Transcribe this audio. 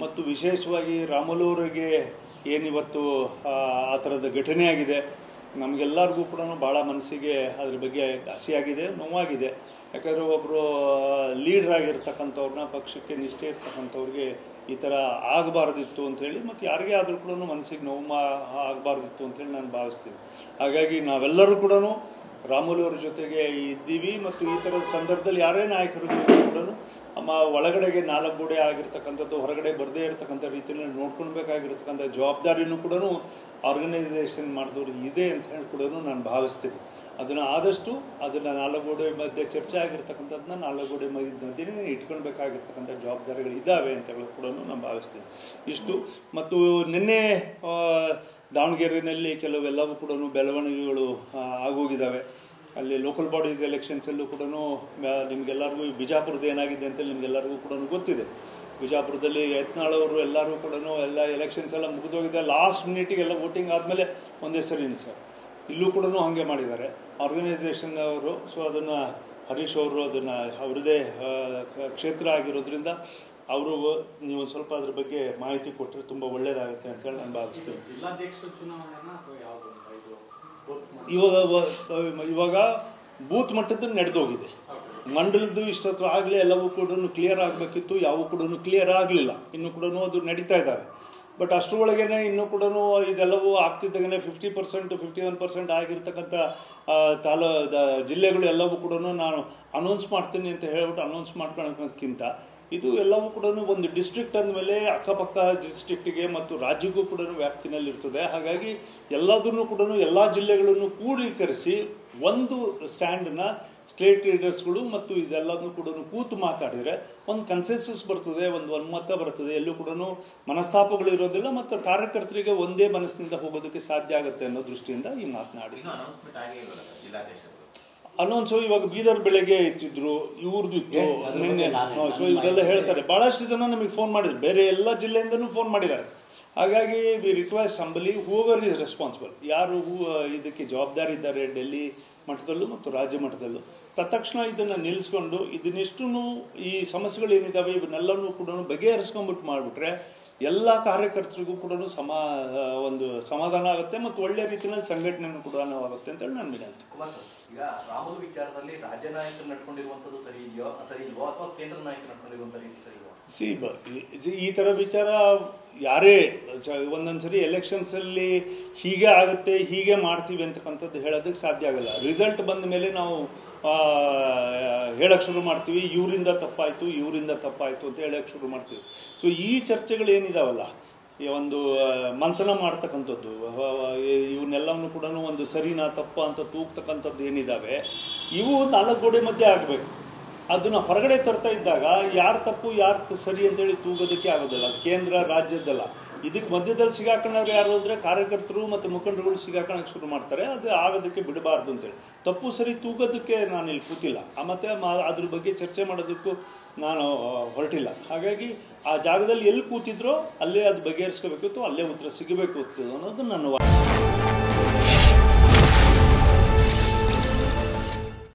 ಮತ್ತು ವಿಶೇಷವಾಗಿ ರಾಮುಲುವರಿಗೆ ಏನಿವತ್ತು ಆ ಥರದ ಘಟನೆ ಆಗಿದೆ, ನಮಗೆಲ್ಲರಿಗೂ ಕೂಡ ಭಾಳ ಮನಸ್ಸಿಗೆ ಅದ್ರ ಬಗ್ಗೆ ಹಸಿಯಾಗಿದೆ, ನೋವಾಗಿದೆ. ಯಾಕಂದರೆ ಒಬ್ಬರು ಲೀಡರ್ ಆಗಿರ್ತಕ್ಕಂಥವ್ರನ್ನ, ಪಕ್ಷಕ್ಕೆ ನಿಷ್ಠೆ ಇರ್ತಕ್ಕಂಥವ್ರಿಗೆ ಈ ಥರ ಆಗಬಾರ್ದಿತ್ತು ಅಂಥೇಳಿ, ಮತ್ತು ಯಾರಿಗೇ ಆದರೂ ಕೂಡ ಮನಸ್ಸಿಗೆ ನೋವು ಆಗಬಾರ್ದಿತ್ತು ಅಂಥೇಳಿ ನಾನು ಭಾವಿಸ್ತೀನಿ. ಹಾಗಾಗಿ ನಾವೆಲ್ಲರೂ ಕೂಡ ರಾಮುಲುವರ ಜೊತೆಗೆ ಇದ್ದೀವಿ. ಮತ್ತು ಈ ಥರದ ಸಂದರ್ಭದಲ್ಲಿ ಯಾರೇ ನಾಯಕರುಗಳು ಕೂಡ ಒಳಗಡೆಗೆ 4 ಗೋಡೆ ಆಗಿರ್ತಕ್ಕಂಥದ್ದು, ಹೊರಗಡೆ ಬರದೇ ಇರತಕ್ಕಂಥ ರೀತಿಯಲ್ಲಿ ನೋಡ್ಕೊಳ್ಬೇಕಾಗಿರ್ತಕ್ಕಂಥ ಜವಾಬ್ದಾರಿನೂ ಕೂಡ ಆರ್ಗನೈಸೇಷನ್ ಮಾಡಿದವ್ರಿಗೆ ಇದೆ ಅಂತ ಹೇಳಿ ಕೂಡ ನಾನು ಭಾವಿಸ್ತೀನಿ. ಅದನ್ನು ಆದಷ್ಟು ಅದನ್ನು 4 ಗೋಡೆ ಮಧ್ಯೆ ಚರ್ಚೆ ಆಗಿರ್ತಕ್ಕಂಥದ್ದನ್ನ 4 ಗೋಡೆ ಮಧ್ಯೆ ಇಟ್ಕೊಳ್ಬೇಕಾಗಿರ್ತಕ್ಕಂಥ ಜವಾಬ್ದಾರಿಗಳು ಇದ್ದಾವೆ ಅಂತ ಹೇಳಿ ಕೂಡ ನಾನು ಭಾವಿಸ್ತೀನಿ. ಇಷ್ಟು. ಮತ್ತು ನಿನ್ನೆ ದಾವಣಗೆರೆಯಲ್ಲಿ ಕೆಲವೆಲ್ಲವೂ ಕೂಡ ಬೆಳವಣಿಗೆಗಳು ಆಗೋಗಿದ್ದಾವೆ. ಅಲ್ಲಿ ಲೋಕಲ್ ಬಾಡೀಸ್ ಎಲೆಕ್ಷನ್ಸಲ್ಲೂ ಕೂಡ ನಿಮಗೆಲ್ಲರಿಗೂ ಬಿಜಾಪುರದ ಏನಾಗಿದೆ ಅಂತೇಳಿ ನಿಮಗೆಲ್ಲರಿಗೂ ಕೂಡ ಗೊತ್ತಿದೆ. ಬಿಜಾಪುರದಲ್ಲಿ ಯತ್ನಾಳ್ ಅವರು ಎಲ್ಲರೂ ಕೂಡ ಎಲ್ಲ ಎಲೆಕ್ಷನ್ಸ್ ಎಲ್ಲ ಮುಗಿದೋಗಿದೆ. ಲಾಸ್ಟ್ ಮಿನಿಟಿಗೆಲ್ಲ ವೋಟಿಂಗ್ ಆದಮೇಲೆ ಒಂದೇ ಸರಿ ಸರ್ ಇಲ್ಲೂ ಕೂಡ ಹಾಗೆ ಮಾಡಿದ್ದಾರೆ ಆರ್ಗನೈಸೇಷನ್ ಅವರು. ಸೊ ಅದನ್ನು ಹರೀಶ್ ಅವರು ಅದನ್ನು ಅವ್ರದ್ದೇ ಕ್ಷೇತ್ರ ಆಗಿರೋದ್ರಿಂದ ಅವರು ನೀವು ಸ್ವಲ್ಪ ಅದ್ರ ಬಗ್ಗೆ ಮಾಹಿತಿ ಕೊಟ್ಟರೆ ತುಂಬ ಒಳ್ಳೆಯದಾಗುತ್ತೆ ಅಂತೇಳಿ ನಾನು ಭಾವಿಸ್ತೇನೆ. ಇವಾಗ ಬೂತ್ ಮಟ್ಟದ್ದು ನಡೆದೋಗಿದೆ. ಮಂಡಲದ್ದು ಇಷ್ಟೊತ್ತು ಆಗಲೇ ಎಲ್ಲವೂ ಕೂಡ ಕ್ಲಿಯರ್ ಆಗಬೇಕಿತ್ತು, ಯಾವೂ ಕೂಡ ಕ್ಲಿಯರ್ ಆಗಲಿಲ್ಲ. ಇನ್ನೂ ಕೂಡ ಅದು ನಡೀತಾ ಇದ್ದಾವೆ. ಬಟ್ ಅಷ್ಟರೊಳಗೇನೆ ಇನ್ನೂ ಕೂಡ ಇದೆಲ್ಲವೂ ಆಗ್ತಿದ್ದಾಗೇ 50%, 51% ಆಗಿರ್ತಕ್ಕಂಥ ಜಿಲ್ಲೆಗಳು ಎಲ್ಲವೂ ಕೂಡ ನಾನು ಅನೌನ್ಸ್ ಮಾಡ್ತೀನಿ ಅಂತ ಹೇಳ್ಬಿಟ್ಟು ಅನೌನ್ಸ್ ಮಾಡ್ಕೊಳ್ಳೋಕ್ಕಿಂತ ಇದು ಎಲ್ಲವೂ ಕೂಡ ಒಂದು ಡಿಸ್ಟ್ರಿಕ್ಟ್ ಅಂದಮೇಲೆ ಅಕ್ಕಪಕ್ಕ ಡಿಸ್ಟ್ರಿಕ್ಟಿಗೆ ಮತ್ತು ರಾಜ್ಯಕ್ಕೂ ಕೂಡ ವ್ಯಾಪ್ತಿನಲ್ಲಿರ್ತದೆ. ಹಾಗಾಗಿ ಎಲ್ಲದನ್ನು ಕೂಡ ಎಲ್ಲ ಜಿಲ್ಲೆಗಳನ್ನು ಕೂಡೀಕರಿಸಿ ಒಂದು ಸ್ಟ್ಯಾಂಡನ್ನ ಸ್ಟೇಟ್ ಲೀಡರ್ಸ್ಗಳು ಮತ್ತು ಇದೆಲ್ಲದನ್ನು ಕೂಡ ಕೂತು ಮಾತಾಡಿದರೆ ಒಂದು ಕನ್ಸೆನ್ಸಸ್ ಬರ್ತದೆ, ಒಂದು ಒಮ್ಮತ ಬರ್ತದೆ, ಎಲ್ಲೂ ಕೂಡ ಮನಸ್ತಾಪಗಳು ಇರೋದಿಲ್ಲ ಮತ್ತು ಕಾರ್ಯಕರ್ತರಿಗೆ ಒಂದೇ ಮನಸ್ಸಿನಿಂದ ಹೋಗೋದಕ್ಕೆ ಸಾಧ್ಯ ಆಗುತ್ತೆ ಅನ್ನೋ ದೃಷ್ಟಿಯಿಂದ ಈ ಮಾತನಾಡಿ. ಅನೌನ್ಸು ಇವಾಗ ಬೀದರ್ ಬೆಳಗ್ಗೆ ಇತ್ತಿದ್ರು, ಇವ್ರದ್ದು ಇತ್ತು ನಿನ್ನೆ. ಸೊ ಇದೆಲ್ಲ ಹೇಳ್ತಾರೆ. ಭಾಳಷ್ಟು ಜನ ನಮಗೆ ಫೋನ್ ಮಾಡಿದ್ರು, ಬೇರೆ ಎಲ್ಲ ಜಿಲ್ಲೆಯಿಂದನೂ ಫೋನ್ ಮಾಡಿದ್ದಾರೆ. ಹಾಗಾಗಿ ವಿ ರಿಕ್ವೆಸ್ಟ್ ಹಂಬಲಿ ಹೂವರ್ ಈಸ್ ರೆಸ್ಪಾನ್ಸಿಬಲ್, ಯಾರು ಇದಕ್ಕೆ ಜವಾಬ್ದಾರಿ ಇದ್ದಾರೆ ಡೆಲ್ಲಿ ಮಟ್ಟದಲ್ಲೂ ಮತ್ತು ರಾಜ್ಯ ಮಟ್ಟದಲ್ಲೂ, ತತ್ಕ್ಷಣ ಇದನ್ನು ನಿಲ್ಲಿಸ್ಕೊಂಡು ಇದನ್ನೆಷ್ಟು ಈ ಸಮಸ್ಯೆಗಳೇನಿದ್ದಾವೆ ಇವನ್ನೆಲ್ಲನೂ ಕೂಡ ಬಗೆಹರಿಸ್ಕೊಂಡ್ಬಿಟ್ಟು ಮಾಡಿಬಿಟ್ರೆ ಎಲ್ಲ ಕಾರ್ಯಕರ್ತರಿಗೂ ಕೂಡ ಒಂದು ಸಮಾಧಾನ ಆಗುತ್ತೆ ಮತ್ತು ಒಳ್ಳೆ ರೀತಿಯಲ್ಲಿ ಸಂಘಟನೆಯನ್ನು ಕೂಡ ಆಗುತ್ತೆ ಅಂತೇಳಿ ನಾನು ವಿನಂತಿ. ಈಗ ರಾಹುಲ್ ವಿಚಾರದಲ್ಲಿ ರಾಜ್ಯ ನಾಯಕರು ನಡ್ಕೊಂಡಿರುವಂಥದ್ದು ಸರಿ ಇದೆಯೋ ಸರಿ ಇಲ್ವೋ ಅಥವಾ ಕೇಂದ್ರ ನಾಯಕರು ನಡ್ಕೊಂಡಿರುವಂಥ ರೀತಿ ಸರಿ ಇಲ್ವೋ? ಈ ಥರ ವಿಚಾರ ಯಾರೇ ಒಂದೊಂದ್ಸರಿ ಎಲೆಕ್ಷನ್ಸಲ್ಲಿ ಹೀಗೆ ಆಗುತ್ತೆ, ಹೀಗೆ ಮಾಡ್ತೀವಿ ಅಂತಕ್ಕಂಥದ್ದು ಹೇಳೋದಕ್ಕೆ ಸಾಧ್ಯ ಆಗಲ್ಲ. ರಿಸಲ್ಟ್ ಬಂದ ಮೇಲೆ ನಾವು ಹೇಳಕ್ಕೆ ಶುರು ಮಾಡ್ತೀವಿ, ಇವರಿಂದ ತಪ್ಪಾಯಿತು ಅಂತ ಹೇಳಕ್ಕೆ ಶುರು ಮಾಡ್ತೀವಿ. ಸೊ ಈ ಚರ್ಚೆಗಳೇನಿದಾವಲ್ಲ, ಈ ಒಂದು ಮಂಥನ ಮಾಡ್ತಕ್ಕಂಥದ್ದು, ಇವನ್ನೆಲ್ಲವನ್ನು ಕೂಡ ಒಂದು ಸರಿನಾ ತಪ್ಪ ಅಂತ ತೂಗ್ತಕ್ಕಂಥದ್ದು ಏನಿದ್ದಾವೆ, ಇವು 4 ಗೋಡೆ ಮಧ್ಯೆ ಆಗಬೇಕು. ಅದನ್ನು ಹೊರಗಡೆ ತರ್ತಾ ಇದ್ದಾಗ ಯಾರು ತಪ್ಪು ಯಾರು ಸರಿ ಅಂತೇಳಿ ತೂಗೋದಕ್ಕೆ ಆಗೋದಿಲ್ಲ. ಕೇಂದ್ರ ರಾಜ್ಯದ್ದಲ್ಲ, ಇದಕ್ಕೆ ಮಧ್ಯದಲ್ಲಿ ಸಿಗಾಕೊಳ್ಳೋರು ಯಾರು ಅಂದರೆ ಕಾರ್ಯಕರ್ತರು ಮತ್ತು ಮುಖಂಡರುಗಳು ಸಿಗಾಕೊಳ್ಳೋಕೆ ಶುರು ಮಾಡ್ತಾರೆ. ಅದು ಆಗೋದಕ್ಕೆ ಬಿಡಬಾರ್ದು ಅಂತೇಳಿ ತಪ್ಪು ಸರಿ ತೂಗೋದಕ್ಕೆ ನಾನು ಇಲ್ಲಿ ಕೂತಿಲ್ಲ, ಮತ್ತು ಅದ್ರ ಬಗ್ಗೆ ಚರ್ಚೆ ಮಾಡೋದಕ್ಕೂ ನಾನು ಹೊರಟಿಲ್ಲ. ಹಾಗಾಗಿ ಆ ಜಾಗದಲ್ಲಿ ಎಲ್ಲಿ ಕೂತಿದ್ರೋ ಅಲ್ಲೇ ಅದು ಬಗೆಹರಿಸ್ಕೋಬೇಕಿತ್ತು, ಅಲ್ಲೇ ಉತ್ತರ ಸಿಗಬೇಕು ಅನ್ನೋದು ನನ್ನ